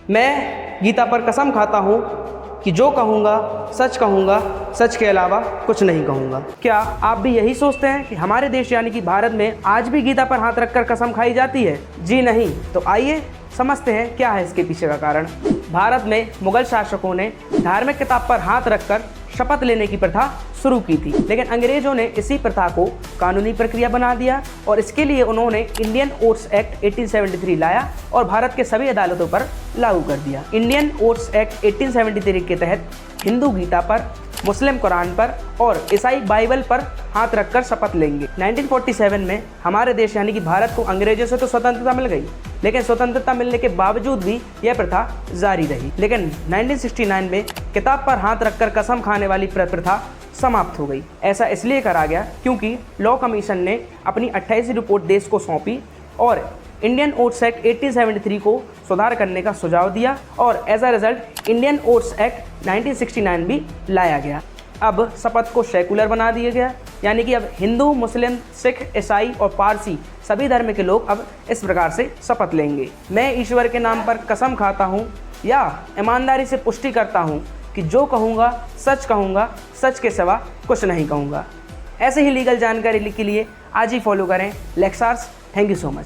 मैं गीता पर कसम खाता हूँ कि जो कहूँगा कहूँगा, सच के अलावा कुछ नहीं कहूँगा। क्या आप भी यही सोचते हैं कि हमारे देश यानी कि भारत में आज भी गीता पर हाथ रखकर कसम खाई जाती है? जी नहीं। तो आइए समझते हैं क्या है इसके पीछे का कारण। भारत में मुगल शासकों ने धार्मिक किताब पर हाथ रखकर शपथ लेने की प्रथा शुरू की थी, लेकिन अंग्रेजों ने इसी प्रथा को कानूनी प्रक्रिया बना दिया और इसके लिए उन्होंने इंडियन ओट्स एक्ट 1873 लाया और भारत के सभी अदालतों पर लागू कर दिया। इंडियन ओट्स एक्ट 1873 के तहत हिंदू गीता पर, मुस्लिम कुरान पर और ईसाई बाइबल पर हाथ रखकर शपथ लेंगे। 1947 में हमारे देश यानी कि भारत को अंग्रेजों से तो स्वतंत्रता मिल गई, लेकिन स्वतंत्रता मिलने के बावजूद भी यह प्रथा जारी रही। लेकिन 1969 में किताब पर हाथ रखकर कसम खाने वाली प्रथा समाप्त हो गई। ऐसा इसलिए करा गया क्योंकि लॉ कमीशन ने अपनी 28वीं रिपोर्ट देश को सौंपी और इंडियन ओट्स एक्ट 1873 को सुधार करने का सुझाव दिया और as a result Indian oaths act 1969 भी लाया गया। अब शपथ को सेकुलर बना दिया गया, यानी कि अब हिंदू, मुस्लिम, सिख, ईसाई और पारसी सभी धर्म के लोग अब इस प्रकार से शपथ लेंगे। मैं ईश्वर के नाम पर कसम खाता हूँ या ईमानदारी से पुष्टि करता हूँ कि जो कहूँगा, सच के सिवा कुछ नहीं कहूँगा। ऐसे ही लीगल जानकारी के लिए आज ही फॉलो करें Lexars. Thank you so much.